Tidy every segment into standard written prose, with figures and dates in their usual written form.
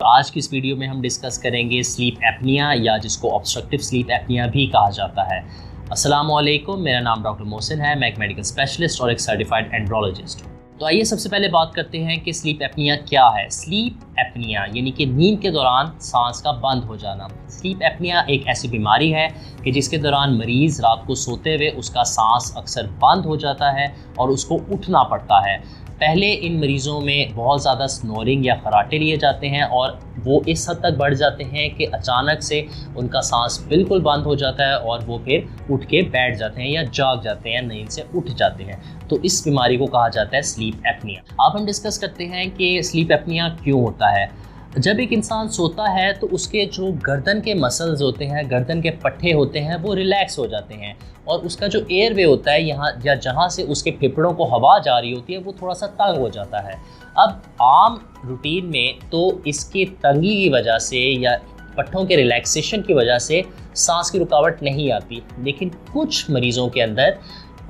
आज की इस वीडियो में हम डिस्कस करेंगे स्लीप एपनिया या जिसको ऑब्स्ट्रक्टिव स्लीप एपनिया भी कहा जाता है। अस्सलाम वालेकुम, मेरा नाम डॉक्टर मोहसिन है। मैं एक मेडिकल स्पेशलिस्ट और एक सर्टिफाइड एंड्रोलॉजिस्ट हूँ। तो आइए सबसे पहले बात करते हैं कि स्लीप एपनिया क्या है। स्लीप एपनिया यानी कि नींद के दौरान सांस का बंद हो जाना। स्लीप एपनिया एक ऐसी बीमारी है कि जिसके दौरान मरीज़ रात को सोते हुए उसका सांस अक्सर बंद हो जाता है और उसको उठना पड़ता है। पहले इन मरीज़ों में बहुत ज़्यादा स्नोरिंग या खराटे लिए जाते हैं और वो इस हद तक बढ़ जाते हैं कि अचानक से उनका सांस बिल्कुल बंद हो जाता है और वो फिर उठ के बैठ जाते हैं या जाग जाते हैं, नींद से उठ जाते हैं। तो इस बीमारी को कहा जाता है स्लीप एपनिया। अब हम डिस्कस करते हैं कि स्लीप एपनिया क्यों होता है। जब एक इंसान सोता है तो उसके जो गर्दन के मसल्स होते हैं, गर्दन के पट्टे होते हैं, वो रिलैक्स हो जाते हैं और उसका जो एयरवे होता है यहाँ या जहाँ से उसके फेफड़ों को हवा जा रही होती है वो थोड़ा सा तंग हो जाता है। अब आम रूटीन में तो इसकी तंगी की वजह से या पट्टों के रिलैक्सेशन की वजह से सांस की रुकावट नहीं आती, लेकिन कुछ मरीज़ों के अंदर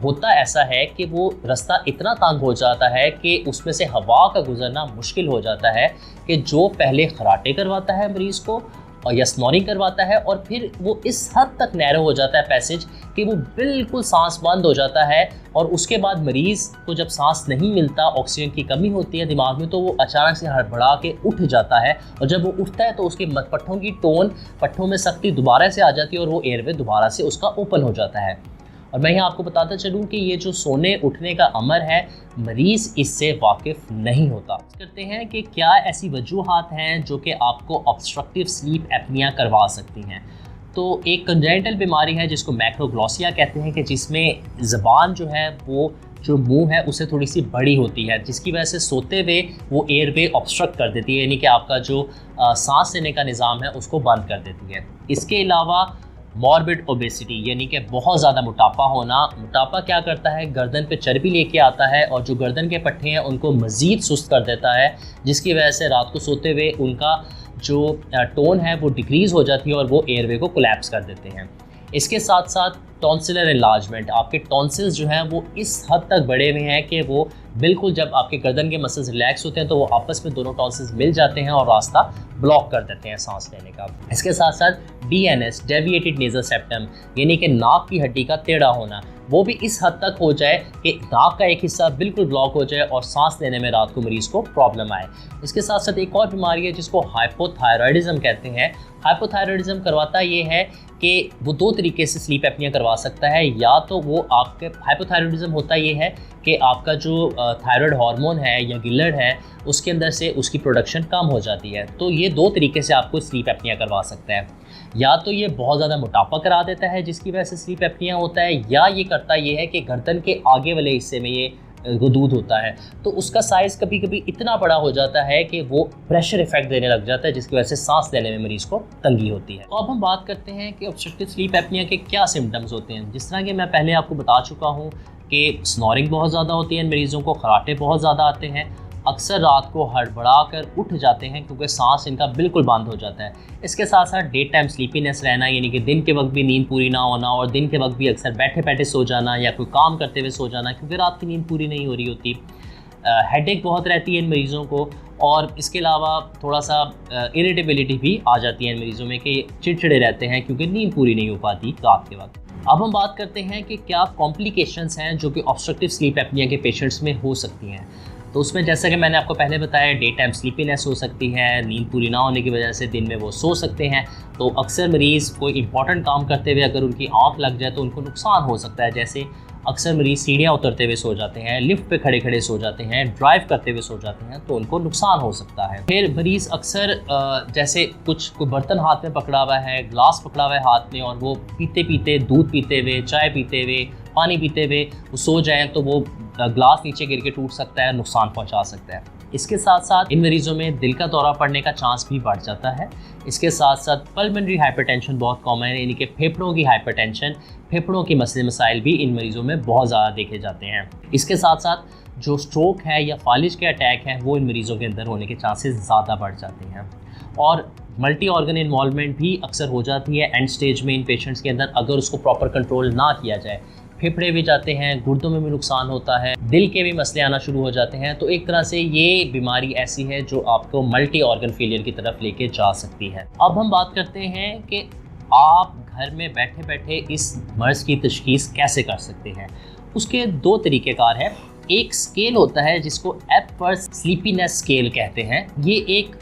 होता ऐसा है कि वो रास्ता इतना तंग हो जाता है कि उसमें से हवा का गुजरना मुश्किल हो जाता है कि जो पहले खराटे करवाता है मरीज़ को और या स्नोरिंग करवाता है और फिर वो इस हद तक नैरो हो जाता है पैसेज कि वो बिल्कुल सांस बंद हो जाता है और उसके बाद मरीज़ को जब सांस नहीं मिलता, ऑक्सीजन की कमी होती है दिमाग में, तो वो अचानक से हड़बड़ा के उठ जाता है और जब वो उठता है तो उसके पट्टों की पट्टों में सख्ती दोबारा से आ जाती है और वो एयरवे दोबारा से उसका ओपन हो जाता है। और मैं यहाँ आपको बताता चलूँ कि ये जो सोने उठने का अमर है, मरीज़ इससे वाकिफ़ नहीं होता। करते हैं कि क्या ऐसी वजूहात हैं जो कि आपको ऑब्स्ट्रक्टिव स्लीप एपनिया करवा सकती हैं। तो एक कंजेनिटल बीमारी है जिसको मैक्रोग्लोसिया कहते हैं कि जिसमें ज़बान जो है वो जो मुंह है उससे थोड़ी सी बड़ी होती है, जिसकी वजह से सोते हुए वो एयरवे ऑब्स्ट्रक्ट कर देती है, यानी कि आपका जो सांस लेने का निज़ाम है उसको बंद कर देती है। इसके अलावा मॉर्बिड ओबेसिटी यानी कि बहुत ज़्यादा मोटापा होना। मोटापा क्या करता है, गर्दन पे चर्बी लेके आता है और जो गर्दन के पट्टे हैं उनको मज़ीद सुस्त कर देता है, जिसकी वजह से रात को सोते हुए उनका जो टोन है वो डिक्रीज़ हो जाती है और वो एयरवे को कोलैप्स कर देते हैं। इसके साथ साथ टॉन्सिलर एनलार्जमेंट, आपके टॉन्सिल्स जो हैं वो इस हद तक बढ़े हुए हैं कि वो बिल्कुल जब आपके गर्दन के मसल्स रिलैक्स होते हैं तो वो आपस में दोनों टॉन्सिल्स मिल जाते हैं और रास्ता ब्लॉक कर देते हैं सांस लेने का। इसके साथ साथ डीएनएस, डेविएटेड नेज़ल सेप्टम, यानी कि नाक की हड्डी का टेढ़ा होना, वो भी इस हद तक हो जाए कि नाक का एक हिस्सा बिल्कुल ब्लॉक हो जाए और सांस लेने में रात को मरीज़ को प्रॉब्लम आए। इसके साथ साथ एक और बीमारी है जिसको हाइपोथायरॉयडिज्म कहते हैं। हाइपोथायरॉयडिज्म करवाता ये है कि वो दो तरीके से स्लीप एपनिया करवा सकता है। या तो वो आपके हाइपोथायरॉयडिज्म होता ये है कि आपका जो थायराइड हार्मोन है या गिल्लड है उसके अंदर से उसकी प्रोडक्शन कम हो जाती है। तो ये दो तरीके से आपको स्लीप एपनिया करवा सकता है। या तो ये बहुत ज़्यादा मोटापा करा देता है जिसकी वजह से स्लीप एपनिया होता है, या ये करता ये है कि गर्दन के आगे वाले हिस्से में ये गदूद होता है तो उसका साइज़ कभी कभी इतना बड़ा हो जाता है कि वो प्रेशर इफेक्ट देने लग जाता है, जिसकी वजह से सांस लेने में मरीज़ को तंगी होती है। तो अब हम बात करते हैं कि ऑब्स्ट्रक्टिव स्लीप एपनिया के क्या सिम्टम्स होते हैं। जिस तरह कि मैं पहले आपको बता चुका हूँ कि स्नोरिंग बहुत ज़्यादा होती है इन मरीज़ों को, खराटे बहुत ज़्यादा आते हैं, अक्सर रात को हड़बड़ा कर उठ जाते हैं क्योंकि सांस इनका बिल्कुल बंद हो जाता है। इसके साथ साथ डे टाइम स्लीपीनेस रहना, यानी कि दिन के वक्त भी नींद पूरी ना होना और दिन के वक्त भी अक्सर बैठे बैठे सो जाना या कोई काम करते हुए सो जाना क्योंकि रात की नींद पूरी नहीं हो रही होती। हेडेक बहुत रहती है इन मरीज़ों को और इसके अलावा थोड़ा सा इरिटेबिलिटी भी आ जाती है इन मरीज़ों में कि चिड़चिड़े रहते हैं क्योंकि नींद पूरी नहीं हो पाती रात के वक्त। अब हम बात करते हैं कि क्या कॉम्प्लिकेशंस हैं जो कि ऑब्स्ट्रक्टिव स्लीप एपनिया के पेशेंट्स में हो सकती हैं। तो उसमें जैसा कि मैंने आपको पहले बताया, डे टाइम स्लीपीनेस हो सकती है, नींद पूरी ना होने की वजह से दिन में वो सो सकते हैं। तो अक्सर मरीज़ कोई इंपॉर्टेंट काम करते हुए अगर उनकी आँख लग जाए तो उनको नुकसान हो सकता है। जैसे अक्सर मरीज़ सीढ़ियाँ उतरते हुए सो जाते हैं, लिफ्ट पे खड़े खड़े सो जाते हैं, ड्राइव करते हुए सो जाते हैं, तो उनको नुकसान हो सकता है। फिर मरीज़ अक्सर जैसे कोई बर्तन हाथ में पकड़ा हुआ है, ग्लास पकड़ा हुआ है हाथ में और वो पीते पीते, दूध पीते हुए, चाय पीते हुए, पानी पीते हुए वो सो जाएँ तो वो ग्लास नीचे गिर के टूट सकता है, नुकसान पहुँचा सकता है। इसके साथ साथ इन मरीज़ों में दिल का दौरा पड़ने का चांस भी बढ़ जाता है। इसके साथ साथ पल्मोनरी हाइपरटेंशन बहुत कॉमन है, यानी कि फेफड़ों की हाइपरटेंशन, फेफड़ों के मसले मसाइल भी इन मरीज़ों में बहुत ज़्यादा देखे जाते हैं। इसके साथ साथ जो स्ट्रोक है या फालिज के अटैक हैं वो इन मरीज़ों के अंदर होने के चांसेस ज़्यादा बढ़ जाते हैं और मल्टी ऑर्गन इन्वॉल्वमेंट भी अक्सर हो जाती है एंड स्टेज में इन पेशेंट्स के अंदर अगर उसको प्रॉपर कंट्रोल ना किया जाए। फेफड़े भी जाते हैं, गुर्दों में भी नुकसान होता है, दिल के भी मसले आना शुरू हो जाते हैं। तो एक तरह से ये बीमारी ऐसी है जो आपको मल्टी ऑर्गन फेलियर की तरफ लेके जा सकती है। अब हम बात करते हैं कि आप घर में बैठे बैठे इस मर्ज़ की तशख़ीस कैसे कर सकते हैं। उसके दो तरीक़ेकार हैं। एक स्केल होता है जिसको एपवर्थ स्लीपीनेस स्केल कहते हैं। ये एक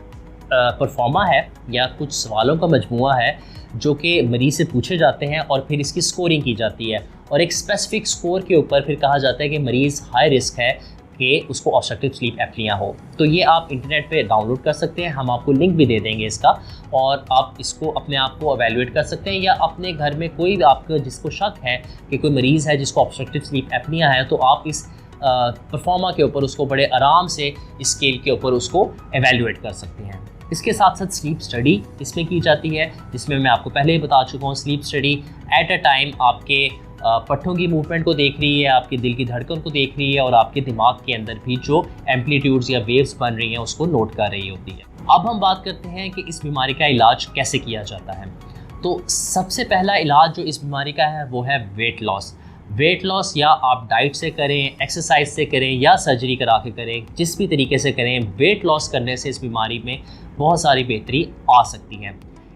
परफॉर्मा है या कुछ सवालों का मजमूआ है जो कि मरीज़ से पूछे जाते हैं और फिर इसकी स्कोरिंग की जाती है और एक स्पेसिफिक स्कोर के ऊपर फिर कहा जाता है कि मरीज़ हाई रिस्क है कि उसको ऑब्स्ट्रक्टिव स्लीप एपनिया हो। तो ये आप इंटरनेट पे डाउनलोड कर सकते हैं, हम आपको लिंक भी दे देंगे इसका, और आप इसको अपने आप को एवेलुएट कर सकते हैं। या अपने घर में कोई भी आपको जिसको शक है कि कोई मरीज़ है जिसको ऑब्स्ट्रक्टिव स्लीप एपनिया है, तो आप इस परफॉर्मा के ऊपर उसको बड़े आराम से स्केल के ऊपर उसको एवेलुएट कर सकते हैं। इसके साथ साथ स्लीप स्टडी इसमें की जाती है, जिसमें मैं आपको पहले ही बता चुका हूँ। Sleep study at a time आपके पट्ठों की मूवमेंट को देख रही है, आपके दिल की धड़कन को देख रही है और आपके दिमाग के अंदर भी जो एम्पलीट्यूड्स या वेव्स बन रही हैं उसको नोट कर रही होती है। अब हम बात करते हैं कि इस बीमारी का इलाज कैसे किया जाता है। तो सबसे पहला इलाज जो इस बीमारी का है वो है वेट लॉस। वेट लॉस या आप डाइट से करें, एक्सरसाइज से करें या सर्जरी करा के करें, जिस भी तरीके से करें, वेट लॉस करने से इस बीमारी में बहुत सारी बेहतरी आ सकती है।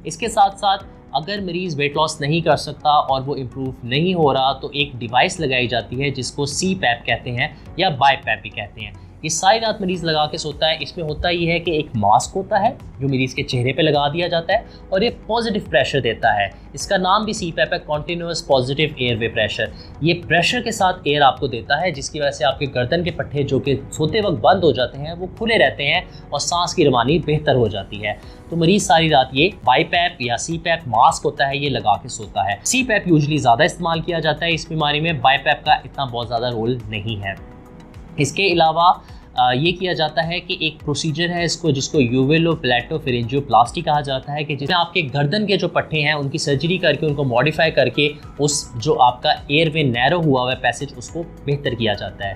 इसके साथ साथ अगर मरीज़ वेट लॉस नहीं कर सकता और वो इम्प्रूव नहीं हो रहा, तो एक डिवाइस लगाई जाती है जिसको CPAP कहते हैं या BiPAP भी कहते हैं। ये सारी रात मरीज़ लगा के सोता है। इसमें होता ही है कि एक मास्क होता है जो मरीज़ के चेहरे पे लगा दिया जाता है और ये पॉजिटिव प्रेशर देता है। इसका नाम भी CPAP है, कॉन्टीन्यूअस पॉजिटिव एयरवे प्रेशर। ये प्रेशर के साथ एयर आपको देता है जिसकी वजह से आपके गर्दन के पट्टे जो कि सोते वक्त बंद हो जाते हैं वो खुले रहते हैं और सांस की रवानी बेहतर हो जाती है। तो मरीज़ सारी रात ये BiPAP या CPAP मास्क होता है ये लगा के सोता है। CPAP यूजली ज़्यादा इस्तेमाल किया जाता है इस बीमारी में, BiPAP का इतना बहुत ज़्यादा रोल नहीं है। इसके अलावा ये किया जाता है कि एक प्रोसीजर है जिसको यूवेलोप्लैटोफिरिंजियोप्लास्टी कहा जाता है, कि जिसमें आपके गर्दन के जो पट्टे हैं उनकी सर्जरी करके उनको मॉडिफाई करके उस जो आपका एयरवे नैरो हुआ हुआ पैसेज उसको बेहतर किया जाता है।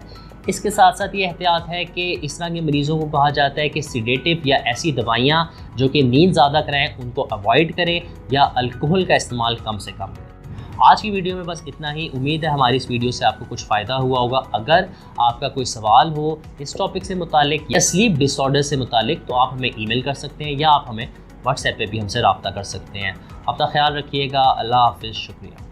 इसके साथ साथ ये एहतियात है कि इस तरह के मरीज़ों को कहा जाता है कि सिडेटिव या ऐसी दवाइयाँ जो कि नींद ज़्यादा कराएँ उनको अवॉइड करें या अल्कोहल का इस्तेमाल कम से कम करें। आज की वीडियो में बस इतना ही। उम्मीद है हमारी इस वीडियो से आपको कुछ फ़ायदा हुआ होगा। अगर आपका कोई सवाल हो इस टॉपिक से मुतालिक या स्लीप डिसऑर्डर से मुतालिक, तो आप हमें ईमेल कर सकते हैं या आप हमें व्हाट्सएप पे भी हमसे रब्ता कर सकते हैं। अपना ख्याल रखिएगा। अल्लाह हाफ़िज़। शुक्रिया।